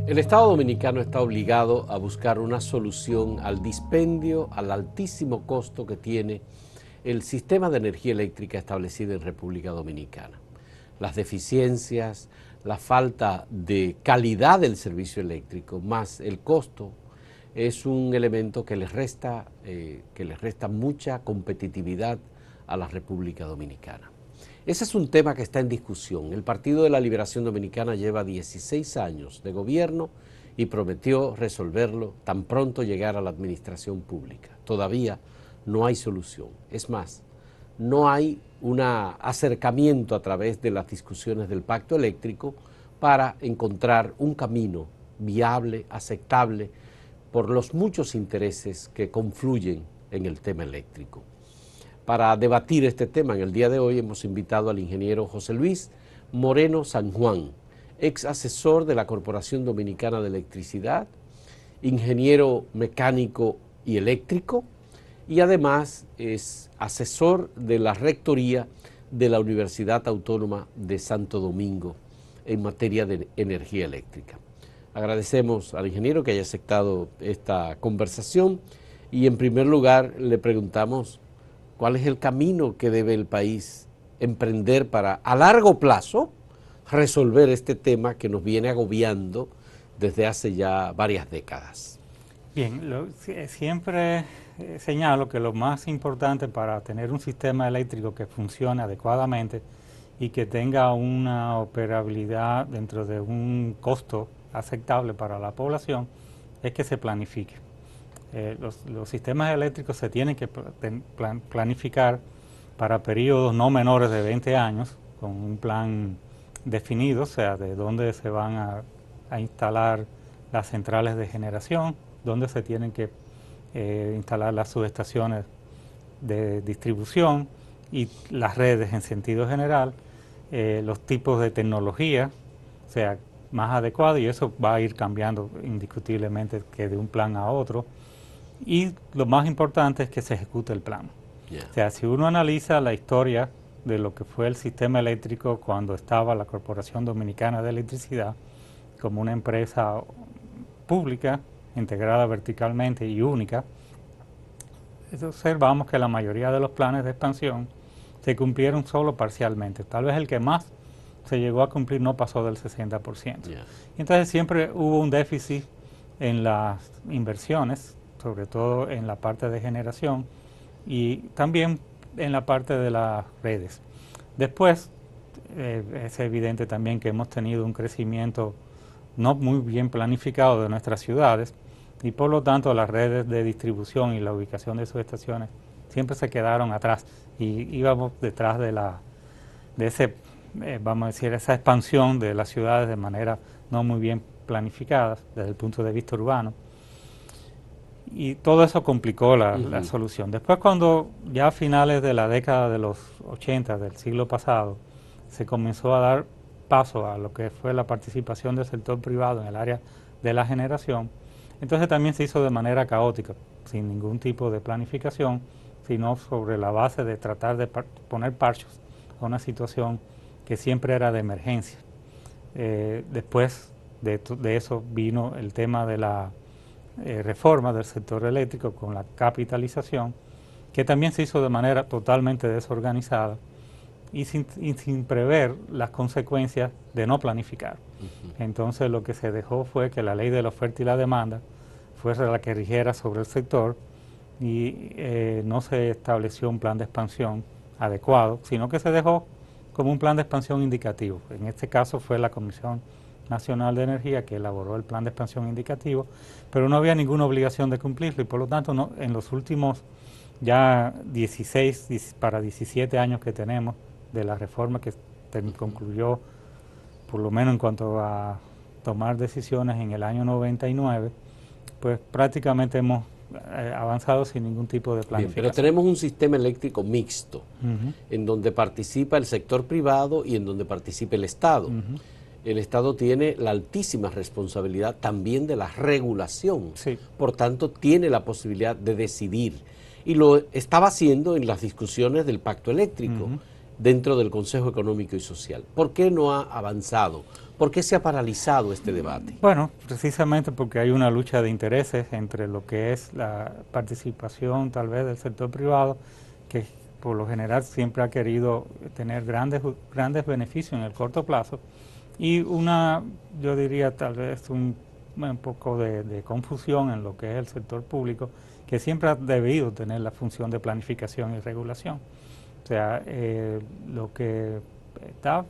El Estado dominicano está obligado a buscar una solución al dispendio, al altísimo costo que tiene el sistema de energía eléctrica establecido en República Dominicana. Las deficiencias, la falta de calidad del servicio eléctrico, más el costo, es un elemento que les resta mucha competitividad a la República Dominicana. Ese es un tema que está en discusión. El Partido de la Liberación Dominicana lleva 16 años de gobierno y prometió resolverlo tan pronto llegara a la administración pública. Todavía no hay solución. Es más, no hay un acercamiento a través de las discusiones del pacto eléctrico para encontrar un camino viable, aceptable, por los muchos intereses que confluyen en el tema eléctrico. Para debatir este tema en el día de hoy hemos invitado al ingeniero José Luis Moreno San Juan, ex asesor de la Corporación Dominicana de Electricidad, ingeniero mecánico y eléctrico, y además es asesor de la Rectoría de la Universidad Autónoma de Santo Domingo en materia de energía eléctrica. Agradecemos al ingeniero que haya aceptado esta conversación y en primer lugar le preguntamos ¿cuál es el camino que debe el país emprender para, a largo plazo, resolver este tema que nos viene agobiando desde hace ya varias décadas? Bien, siempre señalo que lo más importante para tener un sistema eléctrico que funcione adecuadamente y que tenga una operabilidad dentro de un costo aceptable para la población es que se planifique. Los sistemas eléctricos se tienen que planificar para periodos no menores de 20 años, con un plan definido, o sea, de dónde se van a instalar las centrales de generación, dónde se tienen que instalar las subestaciones de distribución y las redes en sentido general, los tipos de tecnología, o sea, más adecuado, y eso va a ir cambiando indiscutiblemente que de un plan a otro. Y lo más importante es que se ejecute el plan. O sea, si uno analiza la historia de lo que fue el sistema eléctrico cuando estaba la Corporación Dominicana de Electricidad como una empresa pública, integrada verticalmente y única, observamos que la mayoría de los planes de expansión se cumplieron solo parcialmente. Tal vez el que más se llegó a cumplir no pasó del 60%. Entonces siempre hubo un déficit en las inversiones, sobre todo en la parte de generación y también en la parte de las redes. Después, es evidente también que hemos tenido un crecimiento no muy bien planificado de nuestras ciudades y por lo tanto las redes de distribución y la ubicación de sus estaciones siempre se quedaron atrás y íbamos detrás de vamos a decir, esa expansión de las ciudades de manera no muy bien planificada desde el punto de vista urbano. Y todo eso complicó la solución. Después, cuando ya a finales de la década de los 80 del siglo pasado, se comenzó a dar paso a lo que fue la participación del sector privado en el área de la generación, entonces también se hizo de manera caótica, sin ningún tipo de planificación, sino sobre la base de tratar de poner parchos a una situación que siempre era de emergencia. Después de eso vino el tema de la reforma del sector eléctrico con la capitalización, que también se hizo de manera totalmente desorganizada y sin prever las consecuencias de no planificar. Entonces lo que se dejó fue que la ley de la oferta y la demanda fuese la que rigiera sobre el sector y no se estableció un plan de expansión adecuado, sino que se dejó como un plan de expansión indicativo. En este caso fue la Comisión Nacional de Energía que elaboró el plan de expansión indicativo, pero no había ninguna obligación de cumplirlo y por lo tanto en los últimos ya 17 años que tenemos de la reforma que concluyó por lo menos en cuanto a tomar decisiones en el año 99, pues prácticamente hemos avanzado sin ningún tipo de planificación. Bien, pero tenemos un sistema eléctrico mixto, en donde participa el sector privado y en donde participa el Estado. El Estado tiene la altísima responsabilidad también de la regulación, por tanto tiene la posibilidad de decidir y lo estaba haciendo en las discusiones del pacto eléctrico dentro del Consejo Económico y Social. ¿Por qué no ha avanzado? ¿Por qué se ha paralizado este debate? Bueno, precisamente porque hay una lucha de intereses entre lo que es la participación tal vez del sector privado, que por lo general siempre ha querido tener grandes beneficios en el corto plazo, y yo diría tal vez un poco de confusión en lo que es el sector público, que siempre ha debido tener la función de planificación y regulación. O sea, lo que está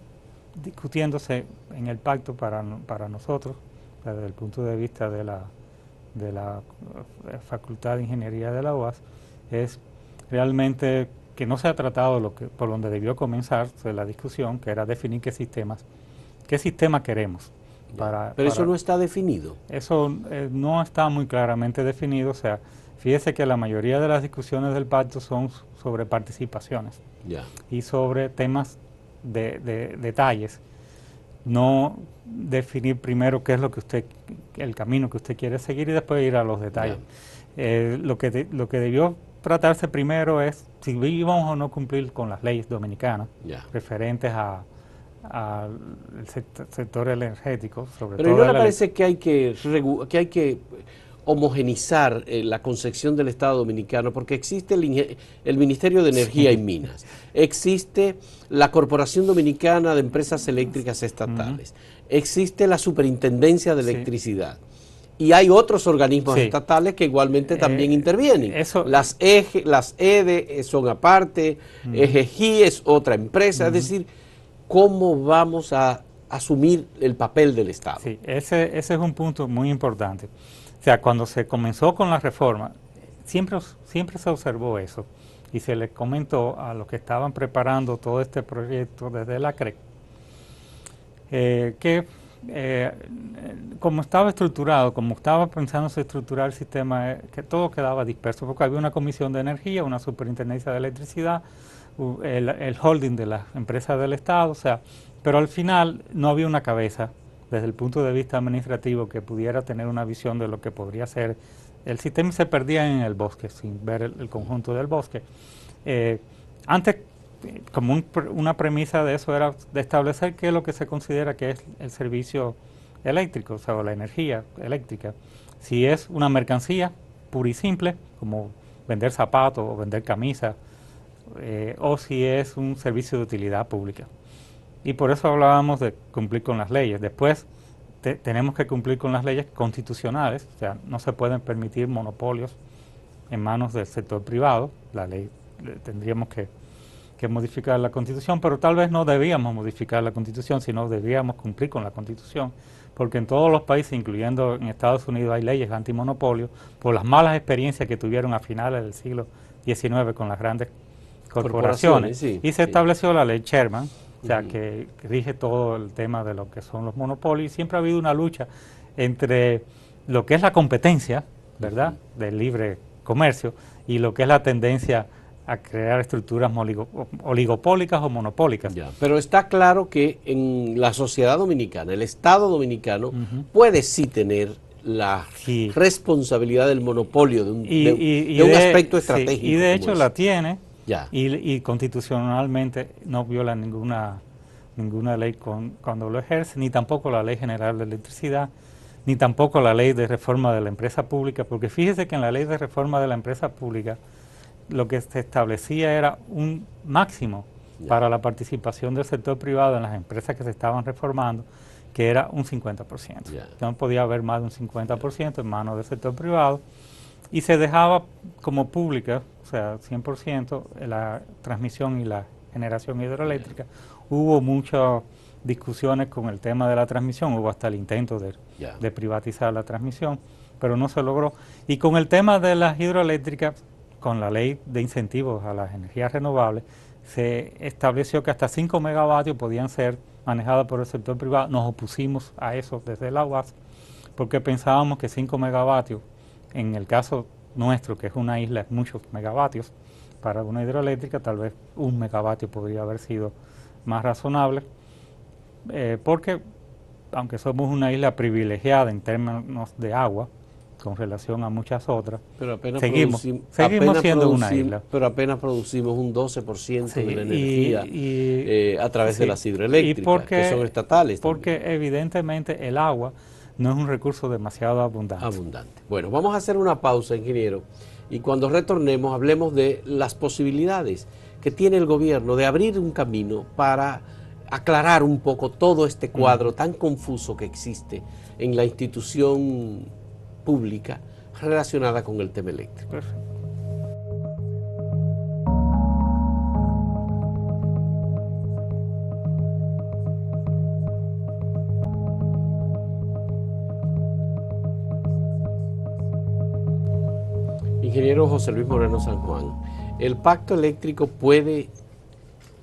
discutiéndose en el pacto para nosotros, desde el punto de vista de la Facultad de Ingeniería de la UAS, es realmente que no se ha tratado por donde debió comenzarse la discusión, que era definir qué sistema queremos. Pero eso no está definido. Eso no está muy claramente definido. O sea, fíjese que la mayoría de las discusiones del pacto son sobre participaciones y sobre temas de detalles, no definir primero qué es el camino que usted quiere seguir y después ir a los detalles. Lo que debió tratarse primero es si íbamos o no cumplir con las leyes dominicanas referentes al sector energético, sobre todo. Pero ¿no le parece que hay que homogenizar la concepción del Estado Dominicano? Porque existe el Ministerio de Energía y Minas, existe la Corporación Dominicana de Empresas Eléctricas Estatales, existe la Superintendencia de Electricidad, y hay otros organismos estatales que igualmente también intervienen. Las EDE son aparte, EGEGI es otra empresa, es decir, ¿cómo vamos a asumir el papel del Estado? Sí, ese es un punto muy importante. O sea, cuando se comenzó con la reforma, siempre se observó eso y se les comentó a los que estaban preparando todo este proyecto desde la CREC que como estaba estructurado, como estaba pensándose estructurar el sistema, que todo quedaba disperso, porque había una comisión de energía, una superintendencia de electricidad, el holding de las empresas del Estado, o sea, pero al final no había una cabeza desde el punto de vista administrativo que pudiera tener una visión de lo que podría ser el sistema. Se perdía en el bosque sin ver el conjunto del bosque. Antes, como una premisa de eso era de establecer qué es lo que se considera que es el servicio eléctrico, o sea, la energía eléctrica. Si es una mercancía pura y simple, como vender zapatos o vender camisas, o si es un servicio de utilidad pública. Y por eso hablábamos de cumplir con las leyes. Después tenemos que cumplir con las leyes constitucionales, o sea, no se pueden permitir monopolios en manos del sector privado. La ley, tendríamos que modificar la Constitución, pero tal vez no debíamos modificar la Constitución, sino debíamos cumplir con la Constitución, porque en todos los países, incluyendo en Estados Unidos, hay leyes antimonopolio por las malas experiencias que tuvieron a finales del siglo XIX con las grandes corporaciones. Y se estableció la ley Sherman, o sea, que rige todo el tema de lo que son los monopolios. Siempre ha habido una lucha entre lo que es la competencia, ¿verdad?, del libre comercio, y lo que es la tendencia a crear estructuras oligopólicas o monopólicas. Pero está claro que en la sociedad dominicana, el Estado dominicano puede sí tener la responsabilidad del monopolio de un aspecto estratégico. Y de hecho la tiene, y constitucionalmente no viola ninguna ley cuando lo ejerce, ni tampoco la Ley General de Electricidad, ni tampoco la Ley de Reforma de la Empresa Pública, porque fíjese que en la Ley de Reforma de la Empresa Pública lo que se establecía era un máximo para la participación del sector privado en las empresas que se estaban reformando, que era un 50%. No podía haber más de un 50% en manos del sector privado, y se dejaba como pública, o sea, 100%, la transmisión y la generación hidroeléctrica. Hubo muchas discusiones con el tema de la transmisión, hubo hasta el intento de privatizar la transmisión, pero no se logró. Y con el tema de las hidroeléctricas, con la ley de incentivos a las energías renovables, se estableció que hasta 5 megavatios podían ser manejadas por el sector privado. Nos opusimos a eso desde la UAS, porque pensábamos que 5 megavatios, en el caso nuestro, que es una isla, es muchos megavatios. Para una hidroeléctrica tal vez 1 megavatio podría haber sido más razonable, porque aunque somos una isla privilegiada en términos de agua, con relación a muchas otras. Pero apenas seguimos siendo una isla. Pero apenas producimos un 12% de la energía a través de las hidroeléctricas, que son estatales. Porque evidentemente el agua no es un recurso demasiado abundante. Bueno, vamos a hacer una pausa, ingeniero, y cuando retornemos hablemos de las posibilidades que tiene el gobierno de abrir un camino para aclarar un poco todo este cuadro tan confuso que existe en la institución pública relacionada con el tema eléctrico. Perfecto. Ingeniero José Luis Moreno San Juan, ¿el pacto eléctrico puede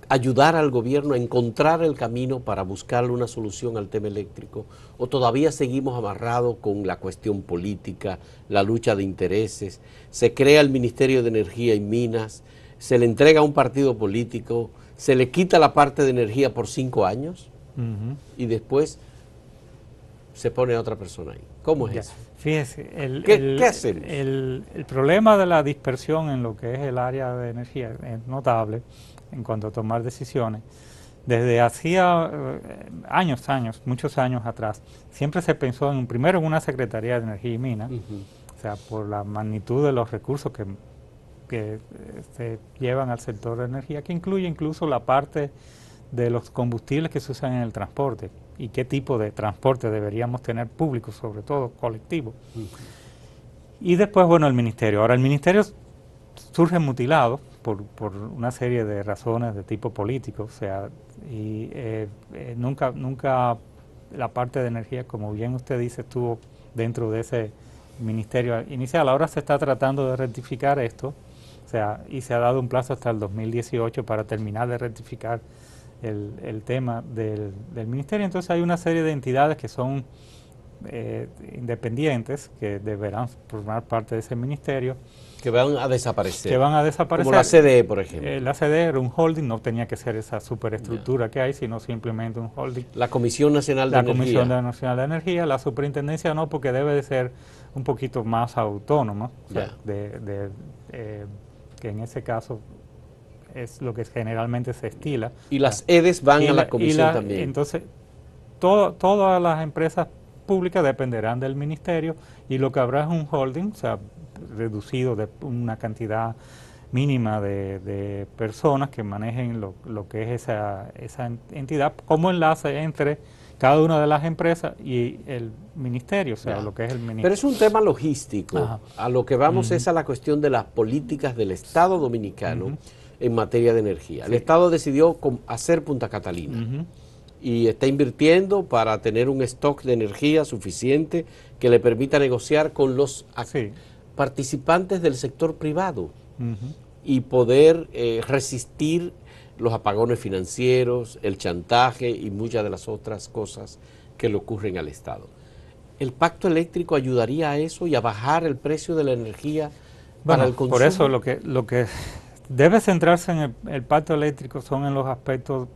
ayudar al gobierno a encontrar el camino para buscarle una solución al tema eléctrico, o todavía seguimos amarrados con la cuestión política, la lucha de intereses? Se crea el Ministerio de Energía y Minas, se le entrega a un partido político, se le quita la parte de energía por 5 años y después se pone a otra persona ahí. ¿Cómo es eso? Fíjese, ¿Qué hacemos? El problema de la dispersión en lo que es el área de energía es notable en cuanto a tomar decisiones. Desde hacía muchos años atrás, siempre se pensó primero en una Secretaría de Energía y Minas, o sea, por la magnitud de los recursos que se llevan al sector de energía, que incluye incluso la parte de los combustibles que se usan en el transporte y qué tipo de transporte deberíamos tener público, sobre todo colectivo. Y después, bueno, el ministerio. Ahora, el ministerio surge mutilado por una serie de razones de tipo político, o sea, y nunca la parte de energía, como bien usted dice, estuvo dentro de ese ministerio inicial. Ahora se está tratando de rectificar esto, o sea, y se ha dado un plazo hasta el 2018 para terminar de rectificar el tema del ministerio. Entonces hay una serie de entidades que son independientes, que deberán formar parte de ese ministerio. Que van a desaparecer. Como la CDE, por ejemplo. La CDE era un holding, no tenía que ser esa superestructura que hay, sino simplemente un holding. La Comisión Nacional de Energía. La Comisión Nacional de Energía, la superintendencia no, porque debe de ser un poquito más autónoma, o sea, que en ese caso es lo que generalmente se estila. Y las EDES van a la comisión también. Entonces, todas las empresas públicas dependerán del ministerio, y lo que habrá es un holding, o sea, reducido de una cantidad mínima de personas que manejen lo que es esa entidad, como enlace entre cada una de las empresas y el ministerio, o sea, lo que es el ministerio. Pero es un tema logístico. Ajá. A lo que vamos es a la cuestión de las políticas del Estado dominicano en materia de energía. El Estado decidió hacer Punta Catalina y está invirtiendo para tener un stock de energía suficiente que le permita negociar con los participantes del sector privado y poder resistir los apagones financieros, el chantaje y muchas de las otras cosas que le ocurren al Estado. ¿El pacto eléctrico ayudaría a eso y a bajar el precio de la energía para el consumo? Por eso lo que debe centrarse en el pacto eléctrico son en los aspectos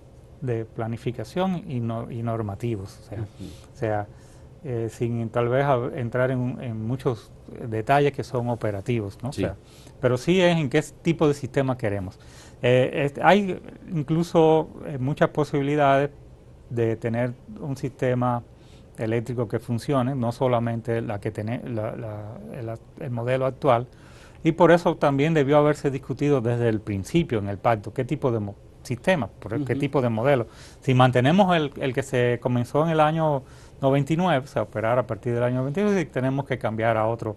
de planificación y normativos, o sea, sin tal vez entrar en muchos detalles que son operativos, ¿no? O sea, pero sí es en qué tipo de sistema queremos. Hay incluso muchas posibilidades de tener un sistema eléctrico que funcione, no solamente el modelo actual, y por eso también debió haberse discutido desde el principio en el pacto qué tipo de sistema, qué tipo de modelo. Si mantenemos el que se comenzó en el año 99, o sea, operar a partir del año 99, tenemos que cambiar a otro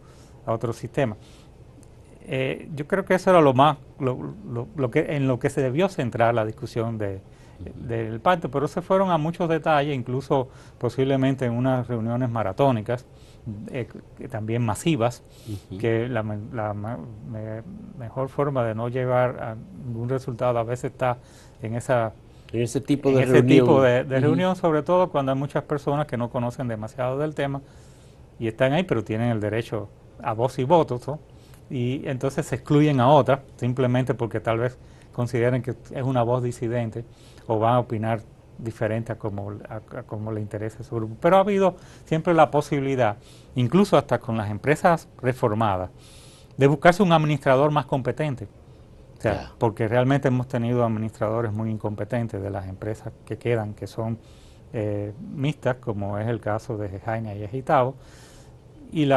sistema. Yo creo que eso era en lo que se debió centrar la discusión del pacto, pero se fueron a muchos detalles, incluso posiblemente en unas reuniones maratónicas, también masivas, que la mejor forma de no llevar a ningún resultado a veces está en ese tipo de reunión, sobre todo cuando hay muchas personas que no conocen demasiado del tema y están ahí, pero tienen el derecho a voz y voto, ¿no? Y entonces se excluyen a otras simplemente porque tal vez consideren que es una voz disidente o van a opinar diferente a como le interesa a su grupo. Pero ha habido siempre la posibilidad, incluso hasta con las empresas reformadas, de buscarse un administrador más competente. O sea, porque realmente hemos tenido administradores muy incompetentes de las empresas que quedan, que son mixtas, como es el caso de Jaina y Agitao. Y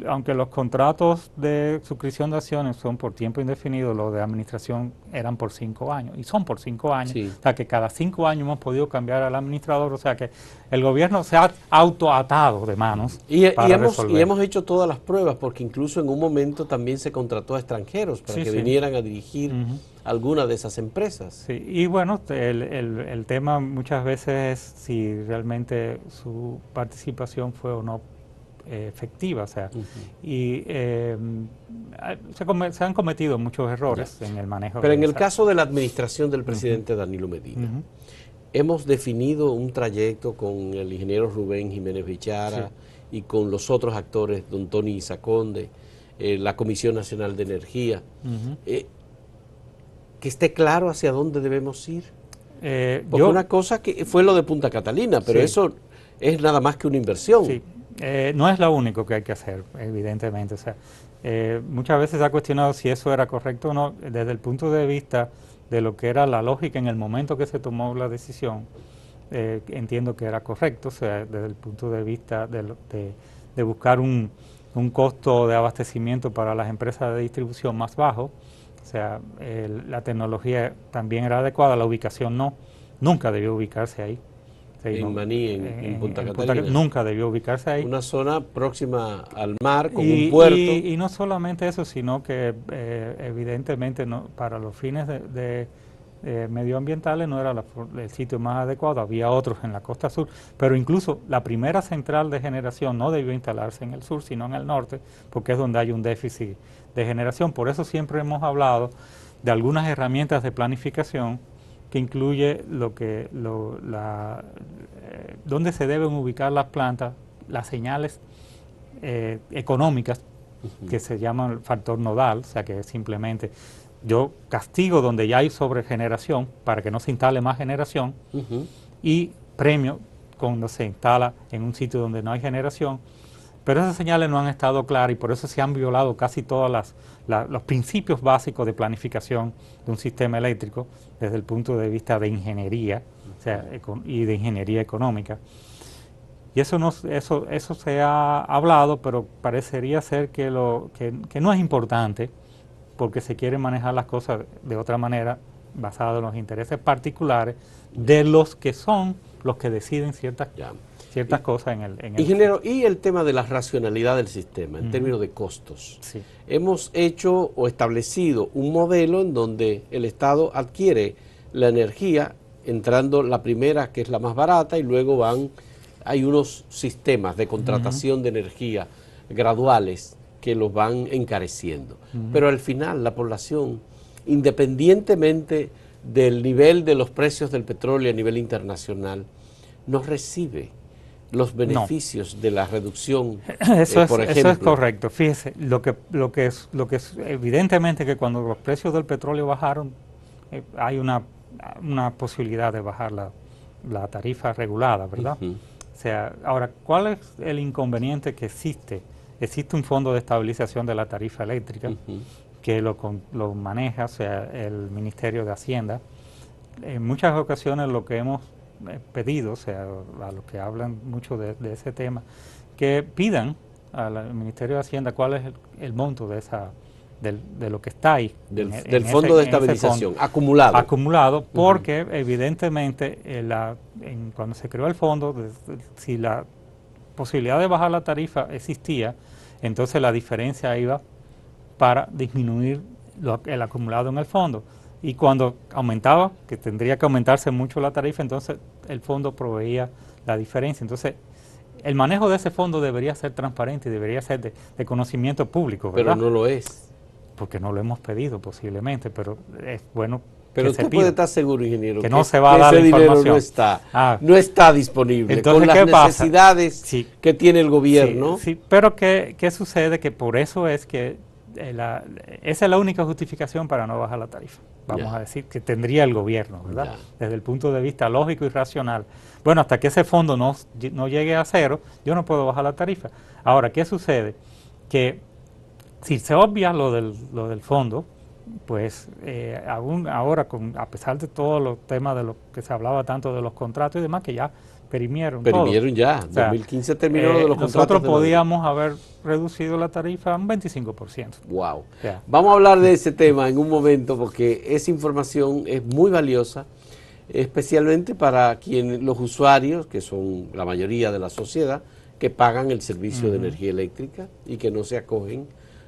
aunque los contratos de suscripción de acciones son por tiempo indefinido, los de administración eran por 5 años, y son por 5 años. Sí. O sea que cada 5 años hemos podido cambiar al administrador, o sea que el gobierno se ha autoatado de manos. Y hemos hecho todas las pruebas, porque incluso en un momento también se contrató a extranjeros para que vinieran a dirigir alguna de esas empresas. Sí, y bueno, el tema muchas veces es si realmente su participación fue o no efectiva, o sea, y se han cometido muchos errores en el manejo. Pero en el caso de la administración del presidente Danilo Medina, hemos definido un trayecto con el ingeniero Rubén Jiménez Bichara y con los otros actores, don Tony Isaconde, la Comisión Nacional de Energía, que esté claro hacia dónde debemos ir. Porque una cosa que fue lo de Punta Catalina, pero eso es nada más que una inversión. Sí. No es lo único que hay que hacer, evidentemente. O sea, muchas veces se ha cuestionado si eso era correcto o no, desde el punto de vista de lo que era la lógica en el momento que se tomó la decisión. Entiendo que era correcto, o sea, desde el punto de vista de buscar un costo de abastecimiento para las empresas de distribución más bajo. O sea, la tecnología también era adecuada, la ubicación no, nunca debió ubicarse ahí. En Maní, en Punta Catalina. Nunca debió ubicarse ahí. Una zona próxima al mar, con un puerto. Y no solamente eso, sino que evidentemente para los fines de medioambientales no era el sitio más adecuado, había otros en la costa sur, pero incluso la primera central de generación no debió instalarse en el sur, sino en el norte, porque es donde hay un déficit de generación. Por eso siempre hemos hablado de algunas herramientas de planificación que incluye dónde se deben ubicar las plantas, las señales económicas, que se llaman factor nodal, o sea que es simplemente yo castigo donde ya hay sobregeneración para que no se instale más generación, y premio cuando se instala en un sitio donde no hay generación. Pero esas señales no han estado claras y por eso se han violado casi todos los principios básicos de planificación de un sistema eléctrico desde el punto de vista de ingeniería, o sea, y de ingeniería económica. Y eso se ha hablado, pero parecería ser que no es importante, porque se quieren manejar las cosas de otra manera, basado en los intereses particulares de los que son los que deciden ciertas cosas en el ingeniero, y el tema de la racionalidad del sistema en términos de costos. Sí. Hemos hecho o establecido un modelo en donde el Estado adquiere la energía, entrando la primera, que es la más barata, y luego hay unos sistemas de contratación de energía graduales que los van encareciendo. Pero al final la población, independientemente del nivel de los precios del petróleo a nivel internacional, no recibe los beneficios de la reducción, por ejemplo. Eso es correcto. Fíjese, lo que es evidentemente que cuando los precios del petróleo bajaron, hay una posibilidad de bajar la tarifa regulada, ¿verdad? O sea, ahora, ¿cuál es el inconveniente que existe? Existe un fondo de estabilización de la tarifa eléctrica que lo maneja, o sea, el Ministerio de Hacienda. En muchas ocasiones lo que hemos pedido, o sea, a los que hablan mucho de ese tema, que pidan al Ministerio de Hacienda cuál es el monto de lo que está ahí. Del fondo de estabilización, acumulado. Acumulado, porque evidentemente cuando se creó el fondo, si la posibilidad de bajar la tarifa existía, entonces la diferencia iba para disminuir el acumulado en el fondo. Y cuando aumentaba, que tendría que aumentarse mucho la tarifa, entonces el fondo proveía la diferencia. Entonces, el manejo de ese fondo debería ser transparente y debería ser de conocimiento público, ¿verdad? Pero no lo es. Porque no lo hemos pedido posiblemente, pero es bueno. Pero usted puede estar seguro, ingeniero, que no se va a dar la información. No está disponible. Entonces, con las necesidades que tiene el gobierno. Sí, pero ¿qué sucede? Que por eso es que esa es la única justificación para no bajar la tarifa. Vamos a decir que tendría el gobierno, ¿verdad? Desde el punto de vista lógico y racional. Bueno, hasta que ese fondo no llegue a cero, yo no puedo bajar la tarifa. Ahora, ¿qué sucede? Que si se obvia lo del fondo, pues aún ahora, a pesar de todos los temas de lo que se hablaba tanto de los contratos y demás, que ya perimieron ya, o sea, 2015 terminó de los contratos. Nosotros podíamos haber reducido la tarifa a un 25%. Wow. Vamos a hablar de ese tema en un momento porque esa información es muy valiosa, especialmente para los usuarios, que son la mayoría de la sociedad, que pagan el servicio de energía eléctrica y que no se acogen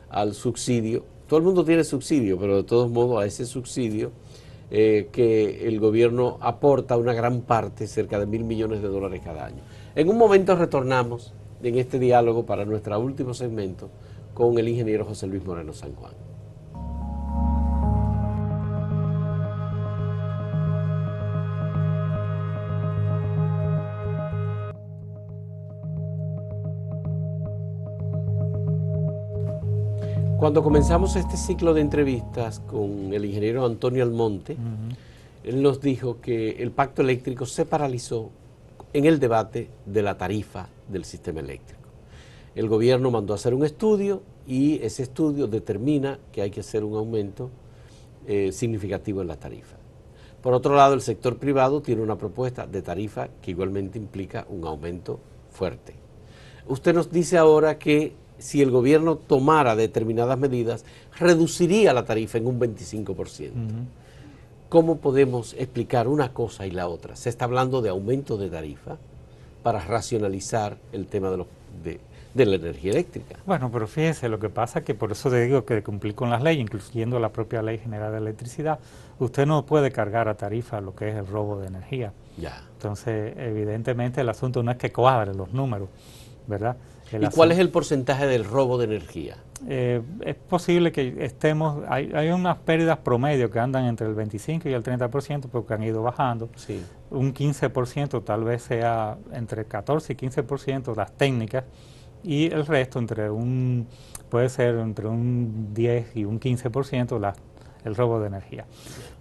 al subsidio. Todo el mundo tiene subsidio, pero de todos modos a ese subsidio que el gobierno aporta una gran parte, cerca de $1.000 millones cada año. En un momento retornamos en este diálogo para nuestro último segmento con el ingeniero José Luis Moreno San Juan. Cuando comenzamos este ciclo de entrevistas con el ingeniero Antonio Almonte, él nos dijo que el pacto eléctrico se paralizó en el debate de la tarifa del sistema eléctrico. El gobierno mandó a hacer un estudio y ese estudio determina que hay que hacer un aumento significativo en la tarifa. Por otro lado, el sector privado tiene una propuesta de tarifa que igualmente implica un aumento fuerte. Usted nos dice ahora que si el gobierno tomara determinadas medidas, reduciría la tarifa en un 25%. ¿Cómo podemos explicar una cosa y la otra? Se está hablando de aumento de tarifa para racionalizar el tema de la energía eléctrica. Bueno, pero fíjese, lo que pasa es que por eso te digo que de cumplir con las leyes, incluyendo la propia Ley General de Electricidad, usted no puede cargar a tarifa lo que es el robo de energía. Entonces, evidentemente, el asunto no es que cuadren los números, ¿verdad? ¿Y cuál es el porcentaje del robo de energía? Es posible que hay unas pérdidas promedio que andan entre el 25 y el 30% porque han ido bajando. Sí. Un 15% tal vez sea entre 14 y 15% las técnicas y el resto puede ser entre un 10 y un 15% el robo de energía.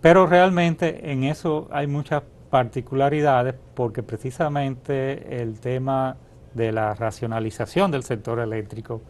Pero realmente en eso hay muchas particularidades porque precisamente el tema de la racionalización del sector eléctrico,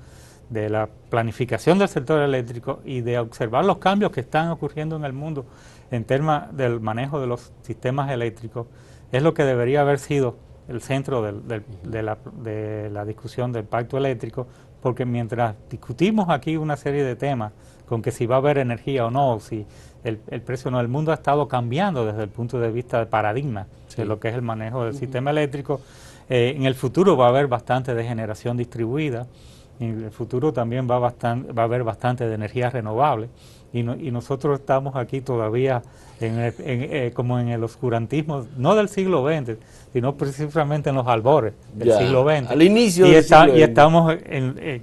de la planificación del sector eléctrico y de observar los cambios que están ocurriendo en el mundo en temas del manejo de los sistemas eléctricos, es lo que debería haber sido el centro de la discusión del pacto eléctrico, porque mientras discutimos aquí una serie de temas con que si va a haber energía o no, si el precio o no, el mundo ha estado cambiando desde el punto de vista de paradigma de lo que es el manejo del sistema eléctrico. En el futuro va a haber bastante de generación distribuida, en el futuro también va a haber bastante de energía renovable y nosotros estamos aquí todavía como en el oscurantismo, no del siglo XX, sino precisamente en los albores del siglo XX. Al inicio del siglo XX. Y estamos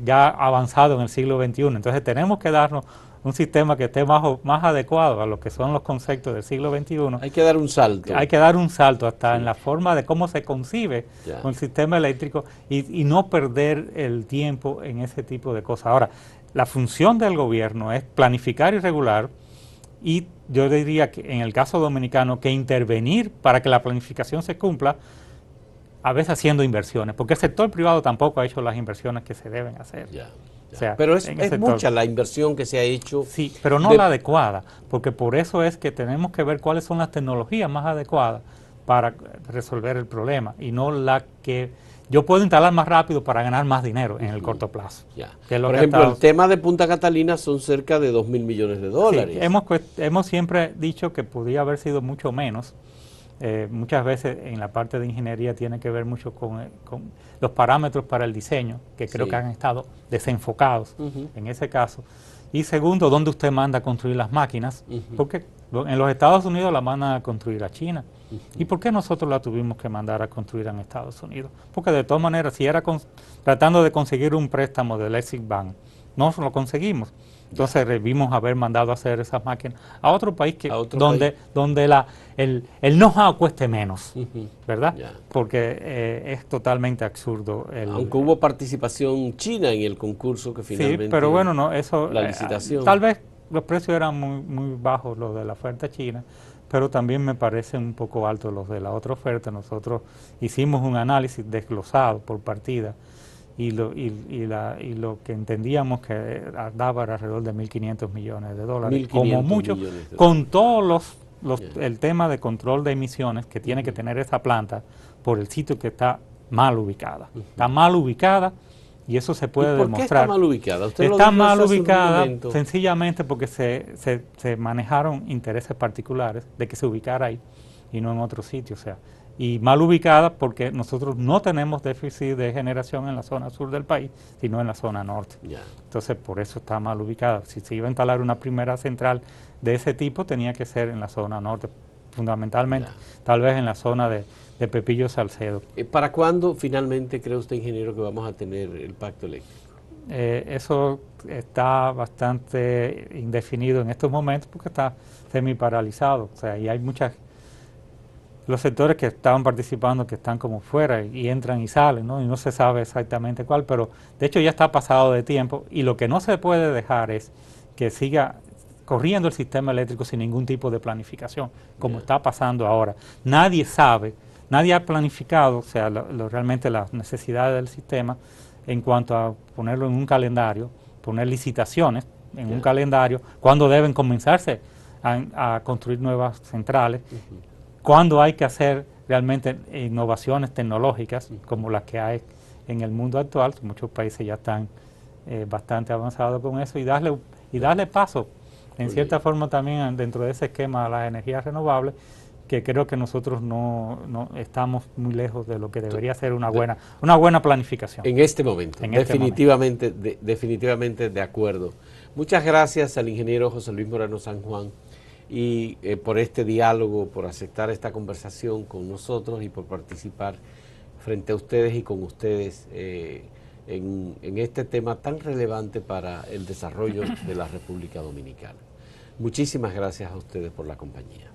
ya avanzados en el siglo XXI, entonces tenemos que darnos un sistema que esté más adecuado a lo que son los conceptos del siglo XXI. Hay que dar un salto. Hay que dar un salto hasta en la forma de cómo se concibe un sistema eléctrico y no perder el tiempo en ese tipo de cosas. Ahora, la función del gobierno es planificar y regular y yo diría que en el caso dominicano que intervenir para que la planificación se cumpla, a veces haciendo inversiones, porque el sector privado tampoco ha hecho las inversiones que se deben hacer. O sea, pero es mucha la inversión que se ha hecho. Sí, pero no la adecuada, porque por eso es que tenemos que ver cuáles son las tecnologías más adecuadas para resolver el problema y no la que yo puedo instalar más rápido para ganar más dinero en el corto plazo. Por ejemplo, el tema de Punta Catalina son cerca de $2.000 millones. Sí, hemos siempre dicho que podía haber sido mucho menos. Muchas veces en la parte de ingeniería tiene que ver mucho con los parámetros para el diseño, que creo que han estado desenfocados en ese caso. Y segundo, ¿dónde usted manda a construir las máquinas? Porque en los Estados Unidos la mandan a construir a China. ¿Y por qué nosotros la tuvimos que mandar a construir en Estados Unidos? Porque de todas maneras, si era tratando de conseguir un préstamo del Exim Bank no lo conseguimos. Entonces debimos haber mandado a hacer esas máquinas a otro país donde el know-how cueste menos, ¿verdad? Porque es totalmente absurdo. Aunque hubo participación china en el concurso que finalmente... Sí, pero bueno, no, eso... La licitación. Tal vez los precios eran muy bajos los de la oferta china, pero también me parecen un poco altos los de la otra oferta. Nosotros hicimos un análisis desglosado por partida y lo que entendíamos que daba era alrededor de 1.500 millones de dólares, como mucho, con todos el tema de control de emisiones que tiene que tener esa planta por el sitio que está mal ubicada. Está mal ubicada y eso se puede demostrar. ¿Por qué está mal ubicada? Está mal ubicada sencillamente porque se manejaron intereses particulares de que se ubicara ahí y no en otro sitio, o sea. Y mal ubicada porque nosotros no tenemos déficit de generación en la zona sur del país, sino en la zona norte. Entonces, por eso está mal ubicada. Si se iba a instalar una primera central de ese tipo, tenía que ser en la zona norte, fundamentalmente, tal vez en la zona de Pepillo Salcedo. ¿Para cuándo finalmente cree usted, ingeniero, que vamos a tener el pacto eléctrico? Eso está bastante indefinido en estos momentos porque está semi-paralizado. O sea, y hay los sectores que estaban participando que están como fuera y entran y salen, ¿no? Y no se sabe exactamente cuál, pero de hecho ya está pasado de tiempo y lo que no se puede dejar es que siga corriendo el sistema eléctrico sin ningún tipo de planificación, como está pasando ahora. Nadie sabe, nadie ha planificado, o sea, realmente las necesidades del sistema en cuanto a ponerlo en un calendario, poner licitaciones en un calendario, cuándo deben comenzarse a construir nuevas centrales, cuándo hay que hacer realmente innovaciones tecnológicas como las que hay en el mundo actual. Muchos países ya están bastante avanzados con eso y darle paso en cierta forma también dentro de ese esquema a las energías renovables, que creo que nosotros no estamos muy lejos de lo que debería ser una buena planificación. En este momento, definitivamente de acuerdo. Muchas gracias al ingeniero José Luis Moreno San Juan y por este diálogo, por aceptar esta conversación con nosotros y por participar frente a ustedes y con ustedes en este tema tan relevante para el desarrollo de la República Dominicana. Muchísimas gracias a ustedes por la compañía.